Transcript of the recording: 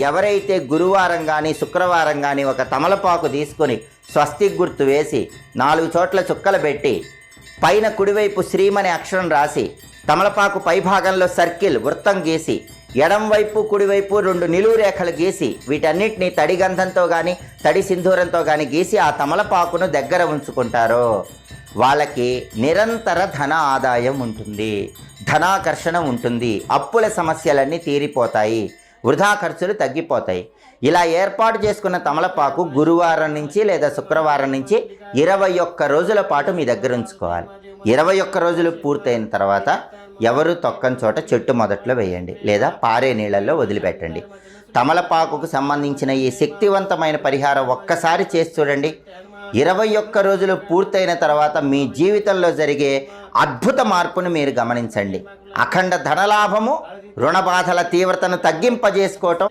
ఎవరైతే గురువారం కానీ శుక్రవారం కానీ ఒక తమలపాకు తీసుకొని స్వస్తిక్ గుర్తు వేసి 4 చోట్ల చుక్కలు పెట్టి పైన కుడివైపు శ్రీమని అక్షరం రాసి తమలపాకు పైభాగంలో సర్కిల్ వృత్తం గీసి ఎడం వైపు కుడివైపు 2 నిలువు రేఖలు గీసి వీటన్నిటిని తడి గంధంతో కానీ తడి సింధూరంతో కానీ గీసి ఆ తమలపాకును దగ్గర ఉంచుకుంటారో వాళ్ళకి నిరంతర ధన ఆదాయం ఉంటుంది, ధనాకర్షణ ఉంటుంది, అప్పుల సమస్యలన్నీ తీరిపోతాయి, వృధా ఖర్చులు తగ్గిపోతాయి. ఇలా ఏర్పాటు చేసుకున్న తమలపాకు గురువారం నుంచి లేదా శుక్రవారం నుంచి 21 రోజుల పాటు మీ దగ్గర ఉంచుకోవాలి. 21 రోజులు పూర్తయిన తర్వాత ఎవరు తొక్కని చోట చెట్టు మొదట్లో వేయండి లేదా పారే నీళ్ళల్లో వదిలిపెట్టండి. తమలపాకుకు సంబంధించిన ఈ శక్తివంతమైన పరిహారం ఒక్కసారి చేసి చూడండి. 21 రోజులు పూర్తయిన తర్వాత మీ జీవితంలో జరిగే అద్భుత మార్పును మీరు గమనించండి. అఖండ ధనలాభము, రుణ బాధల తీవ్రతను తగ్గింపజేసుకోవటం